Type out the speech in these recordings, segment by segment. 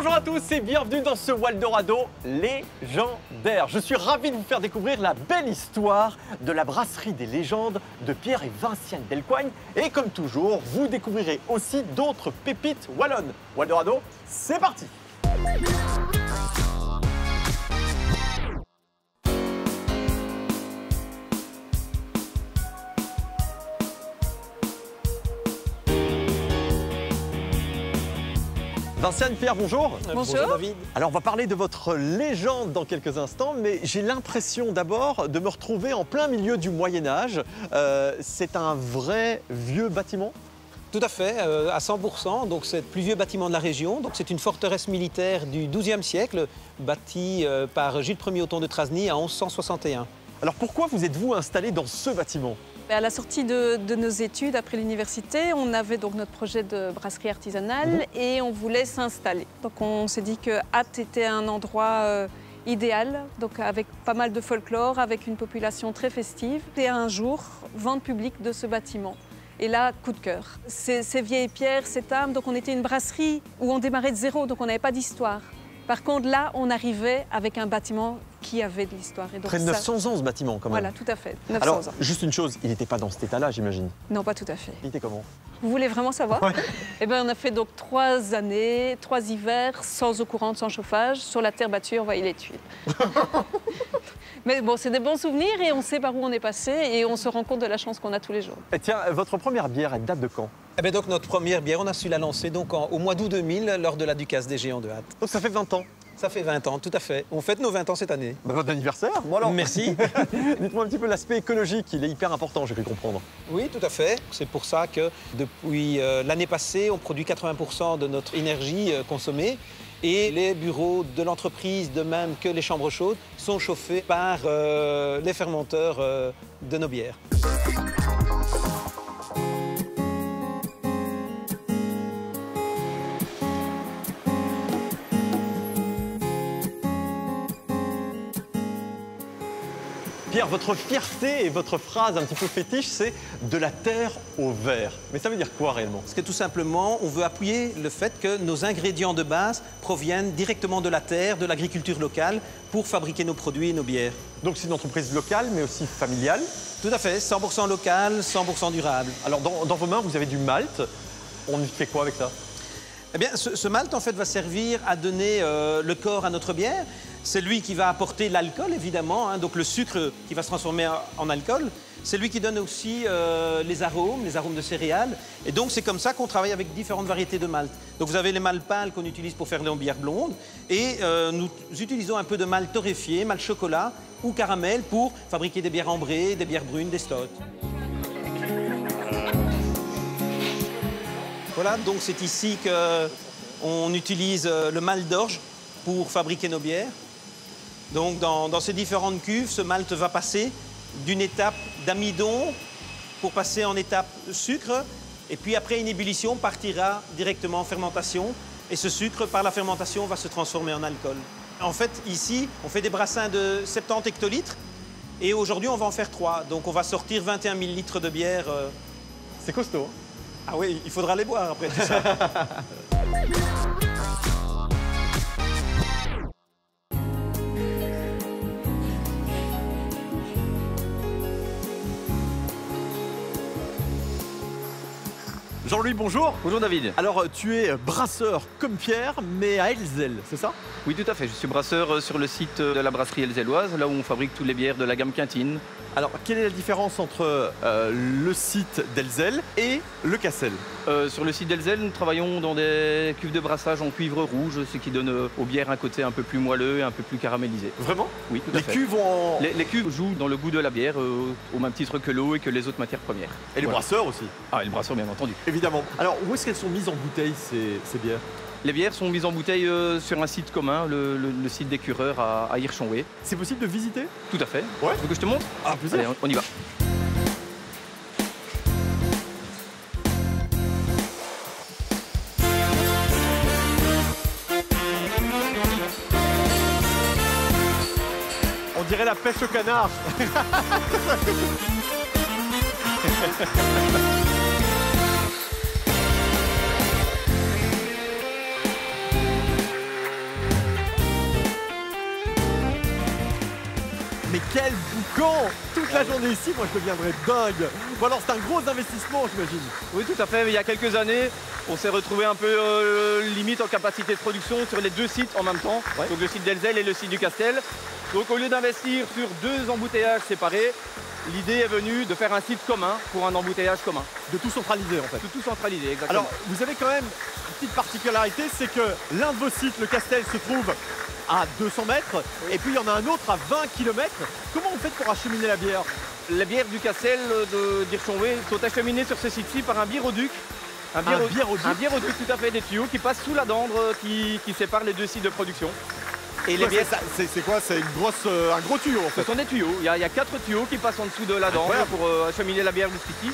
Bonjour à tous et bienvenue dans ce Waldorado légendaire. Je suis ravi de vous faire découvrir la belle histoire de la brasserie des légendes de Pierre et Vinciane Delcoigne. Et comme toujours, vous découvrirez aussi d'autres pépites wallonnes. Waldorado, c'est parti! Vinciane, Pierre, bonjour. Bonjour David. Alors on va parler de votre légende dans quelques instants, mais j'ai l'impression d'abord de me retrouver en plein milieu du Moyen-Âge. C'est un vrai vieux bâtiment? Tout à fait, à 100%. Donc c'est le plus vieux bâtiment de la région. Donc c'est une forteresse militaire du XIIe siècle, bâtie par Gilles Ier Othon de Trasny en 1161. Alors pourquoi vous êtes-vous installé dans ce bâtiment? À la sortie de nos études, après l'université, on avait donc notre projet de brasserie artisanale et on voulait s'installer. Donc on s'est dit que Ath était un endroit idéal, donc avec pas mal de folklore, avec une population très festive. Et un jour, vente publique de ce bâtiment. Et là, coup de cœur. Ces vieilles pierres, cette âme, donc on était une brasserie où on démarrait de zéro, donc on n'avait pas d'histoire. Par contre, là, on arrivait avec un bâtiment qui avait de l'histoire. Près de 900 ans, ce bâtiment, quand même. Voilà, tout à fait. 900 Alors, ans. juste une chose, il n'était pas dans cet état-là, j'imagine. Non, pas tout à fait. Il était comment? Vous voulez vraiment savoir? Ouais. Eh bien, on a fait donc 3 années, 3 hivers, sans eau courante, sans chauffage. Sur la terre battue, on voyait les tuiles. Mais bon, c'est des bons souvenirs et on sait par où on est passé et on se rend compte de la chance qu'on a tous les jours. Et tiens, votre première bière, elle date de quand? Eh bien, donc notre première bière, on a su la lancer donc au mois d'août 2000 lors de la Ducasse des Géants de Ath. Donc ça fait 20 ans. Ça fait 20 ans, tout à fait. On fête nos 20 ans cette année. Bah, votre anniversaire? Bon alors. Merci. Dites-moi un petit peu l'aspect écologique, il est hyper important, j'ai pu comprendre. Oui, tout à fait. C'est pour ça que depuis l'année passée, on produit 80% de notre énergie consommée. Et les bureaux de l'entreprise, de même que les chambres chaudes, sont chauffés par les fermenteurs de nos bières. Pierre, votre fierté et votre phrase un petit peu fétiche, c'est « de la terre au verre ». Mais ça veut dire quoi réellement? Parce que tout simplement, on veut appuyer le fait que nos ingrédients de base proviennent directement de la terre, de l'agriculture locale, pour fabriquer nos produits et nos bières. Donc c'est une entreprise locale, mais aussi familiale. Tout à fait, 100% local, 100% durable. Alors dans vos mains, vous avez du malt. On y fait quoi avec ça? Eh bien, ce malt, en fait, va servir à donner le corps à notre bière. C'est lui qui va apporter l'alcool, évidemment, hein, donc le sucre qui va se transformer en alcool. C'est lui qui donne aussi les arômes de céréales. Et donc, c'est comme ça qu'on travaille avec différentes variétés de malt. Donc, vous avez les maltes pâles qu'on utilise pour faire nos bières blondes. Et nous utilisons un peu de malt torréfié, malt chocolat ou caramel pour fabriquer des bières ambrées, des bières brunes, des stouts. Voilà, donc c'est ici qu'on utilise le malt d'orge pour fabriquer nos bières. Donc dans ces différentes cuves, ce malt va passer d'une étape d'amidon pour passer en étape sucre. Et puis après une ébullition, partira directement en fermentation. Et ce sucre, par la fermentation, va se transformer en alcool. En fait, ici, on fait des brassins de 70 hectolitres. Et aujourd'hui, on va en faire 3. Donc on va sortir 21 000 litres de bière. C'est costaud. Ah oui, il faudra les boire après tout ça. Jean-Louis, bonjour. Bonjour David. Alors tu es brasseur comme Pierre, mais à Ellezelles, c'est ça? Oui, tout à fait. Je suis brasseur sur le site de la brasserie elzelloise, là où on fabrique toutes les bières de la gamme Quintine. Alors, quelle est la différence entre le site d'Ellezelles et le Cassel? Sur le site d'Ellezelles, nous travaillons dans des cuves de brassage en cuivre rouge, ce qui donne aux bières un côté un peu plus moelleux et un peu plus caramélisé. Vraiment? Oui, tout à fait. Les cuves ont... Les cuves jouent dans le goût de la bière, au même titre que l'eau et que les autres matières premières. Et les Voilà. brasseurs aussi? Ah, et le brasseur, bien entendu. Évidemment. Alors, où est-ce qu'elles sont mises en bouteille, ces bières? Les bières sont mises en bouteille sur un site commun, le site des Cureurs à Hirschonway. C'est possible de visiter? Tout à fait. Ouais. Tu veux que je te montre? Ah, plaisir. Allez, on y va. On dirait la pêche au canard. mais quel boucan! Toute la journée ici, moi je deviendrais dingue. Bon alors c'est un gros investissement, j'imagine. Oui, tout à fait. Il y a quelques années, on s'est retrouvé un peu limite en capacité de production sur les 2 sites en même temps. Ouais. Donc le site d'Elzel et le site du Castel. Donc au lieu d'investir sur 2 embouteillages séparés, l'idée est venue de faire un site commun pour un embouteillage commun. De tout centraliser en fait. De tout centraliser, exactement. Alors, vous avez quand même une petite particularité, c'est que l'un de vos sites, le Castel, se trouve à 200 mètres, et puis il y en a un autre à 20 km. Comment vous faites pour acheminer la bière? Les bières du Castel d'Hirschonweh sont acheminées sur ce site-ci par un biéroduc. Un biéroduc, tout à fait, des tuyaux qui passent sous la dandre qui sépare les 2 sites de production. Et les bières, c'est quoi? C'est un gros tuyau en fait. Ce sont des tuyaux. Il y a 4 tuyaux qui passent en dessous de la dandre pour acheminer la bière jusqu'ici.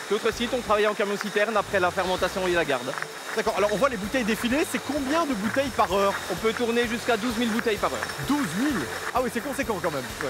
L'autre site, on travaille en camion-citerne après la fermentation et la garde. D'accord, alors on voit les bouteilles défiler, c'est combien de bouteilles par heure? On peut tourner jusqu'à 12 000 bouteilles par heure. 12 000? Ah oui, c'est conséquent quand même. Ouais.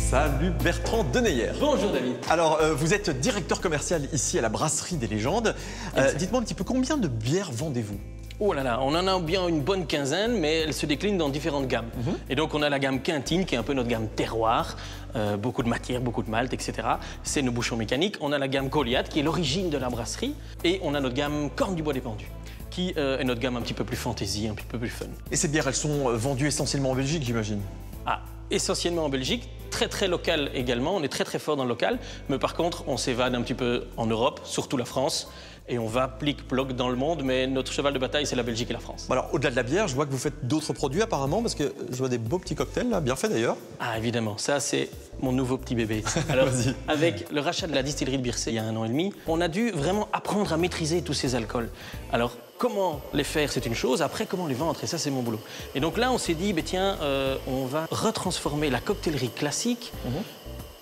Salut Bertrand Deneyer. Bonjour David. Alors, vous êtes directeur commercial ici à la Brasserie des Légendes. Dites-moi un petit peu, combien de bières vendez-vous? Oh là là, on en a bien une bonne quinzaine, mais elle se décline dans différentes gammes. Et donc on a la gamme Quintine, qui est un peu notre gamme terroir, beaucoup de matière, beaucoup de malt, etc. C'est nos bouchons mécaniques. On a la gamme Goliath, qui est l'origine de la brasserie. Et on a notre gamme Corne du Bois Dépendu, qui est notre gamme un petit peu plus fantaisie, un petit peu plus fun. Et ces bières, elles sont vendues essentiellement en Belgique, j'imagine? Ah, essentiellement en Belgique, très local également, on est très fort dans le local, mais par contre on s'évade un petit peu en Europe, surtout la France, et on va plic-ploc dans le monde, mais notre cheval de bataille c'est la Belgique et la France. Bon alors au-delà de la bière, je vois que vous faites d'autres produits apparemment, parce que je vois des beaux petits cocktails là, bien faits d'ailleurs. Ah évidemment, ça c'est mon nouveau petit bébé. Alors avec le rachat de la distillerie de Biercé il y a 1 an et demi, on a dû vraiment apprendre à maîtriser tous ces alcools. Alors comment les faire, c'est une chose, après comment les vendre, et ça c'est mon boulot. Et donc là on s'est dit, tiens, on va retransformer la coctellerie classique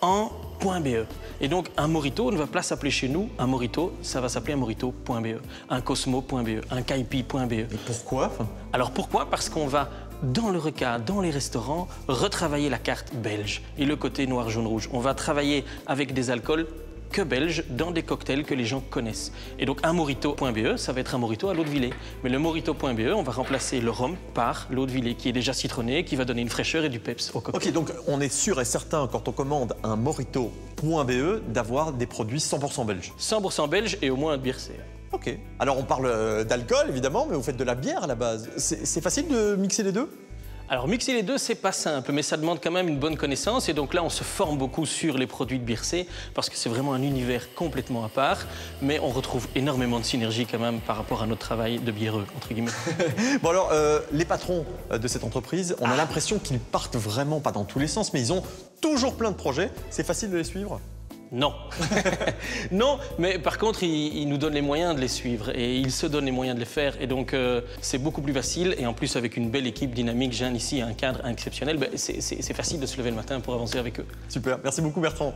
en .be. Et donc un Morito ne va pas s'appeler chez nous un Morito, ça va s'appeler un Morito.be, un Cosmo.be, un Kaipi.be. Et pourquoi? Alors pourquoi? Parce qu'on va dans le repas, dans les restaurants, retravailler la carte belge et le côté noir, jaune, rouge. On va travailler avec des alcools que belges dans des cocktails que les gens connaissent. Et donc un Morito.be, ça va être un Morito à l'eau de Villers. Mais le Morito.be, on va remplacer le rhum par l'eau de Villers qui est déjà citronné, qui va donner une fraîcheur et du peps au cocktail. Ok, donc on est sûr et certain quand on commande un Morito.be d'avoir des produits 100% belges. 100% belge et au moins un Biercé. Ok. Alors on parle d'alcool évidemment, mais vous faites de la bière à la base. C'est facile de mixer les deux? Alors mixer les deux, c'est pas simple, mais ça demande quand même une bonne connaissance. Et donc là, on se forme beaucoup sur les produits de Biercé, parce que c'est vraiment un univers complètement à part. Mais on retrouve énormément de synergie quand même par rapport à notre travail de biéreux, entre guillemets. Bon alors, les patrons de cette entreprise, on a l'impression qu'ils partent vraiment pas dans tous les sens, mais ils ont toujours plein de projets. C'est facile de les suivre? Non. Non, mais par contre, il nous donne les moyens de les suivre et il se donne les moyens de les faire. Et donc, c'est beaucoup plus facile. Et en plus, avec une belle équipe dynamique, Jeanne ici, un cadre exceptionnel, c'est facile de se lever le matin pour avancer avec eux. Super, merci beaucoup Bertrand.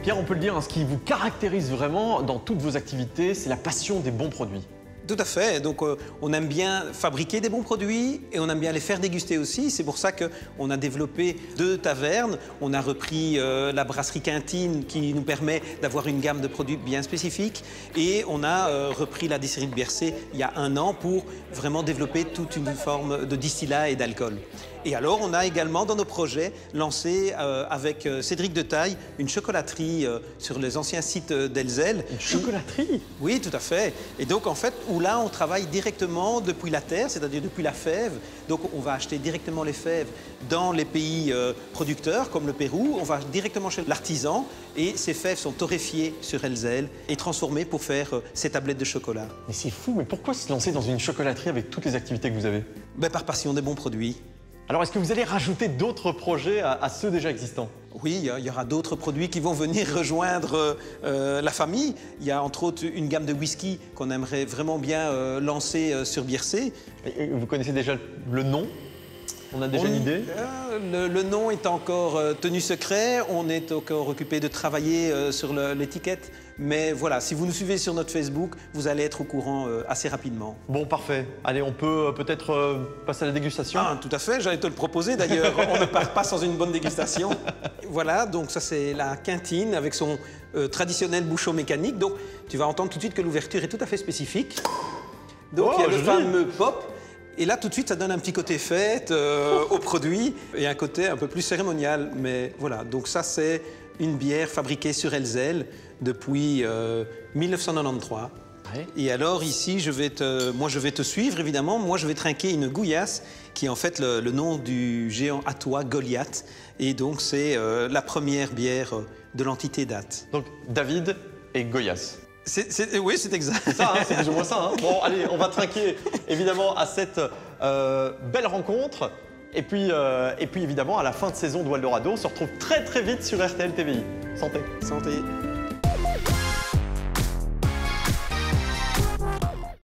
Pierre, on peut le dire, ce qui vous caractérise vraiment dans toutes vos activités, c'est la passion des bons produits. Tout à fait. Donc, on aime bien fabriquer des bons produits et on aime bien les faire déguster aussi. C'est pour ça qu'on a développé 2 tavernes. On a repris la brasserie Quintine qui nous permet d'avoir une gamme de produits bien spécifiques. Et on a repris la distillerie de Biercé il y a 1 an pour vraiment développer toute une forme de distillat et d'alcool. Et alors, on a également dans nos projets lancé avec Cédric de Taille une chocolaterie sur les anciens sites d'Elzel. Une chocolaterie? Oui, tout à fait. Et donc, en fait, où là, on travaille directement depuis la terre, c'est-à-dire depuis la fève. Donc, on va acheter directement les fèves dans les pays producteurs, comme le Pérou. On va directement chez l'artisan et ces fèves sont torréfiées sur Elzel et transformées pour faire ces tablettes de chocolat. Mais c'est fou, mais pourquoi se lancer dans une chocolaterie avec toutes les activités que vous avez? Par passion des bons produits. Alors, est-ce que vous allez rajouter d'autres projets à ceux déjà existants? Oui, il y aura d'autres produits qui vont venir rejoindre la famille. Il y a entre autres une gamme de whisky qu'on aimerait vraiment bien lancer sur Biercé. Et vous connaissez déjà le nom? On a déjà une idée? Le nom est encore tenu secret. On est encore occupé de travailler sur l'étiquette. Mais voilà, si vous nous suivez sur notre Facebook, vous allez être au courant assez rapidement. Bon, parfait. Allez, on peut peut-être passer à la dégustation. Ah, tout à fait, j'allais te le proposer d'ailleurs. On ne part pas sans une bonne dégustation. Voilà, donc ça c'est la quintine avec son traditionnel bouchon mécanique. Donc tu vas entendre tout de suite que l'ouverture est tout à fait spécifique. Donc il y a le fameux pop. Et là, tout de suite, ça donne un petit côté fête au produit et un côté un peu plus cérémonial. Mais voilà, donc ça, c'est une bière fabriquée sur Elzel depuis 1993. Ouais. Et alors ici, moi, je vais te suivre, évidemment. Moi, je vais trinquer une gouillasse, qui est en fait le nom du géant athois Goliath. Et donc, c'est la première bière de l'entité date. Donc, David et Goyas. Oui, c'est exact. C'est ça, c'est plus ou moins ça. Hein. Bon, allez, on va trinquer évidemment à cette belle rencontre. Et puis évidemment, à la fin de saison de Waldorado, on se retrouve très très vite sur RTL TVI. Santé. Santé.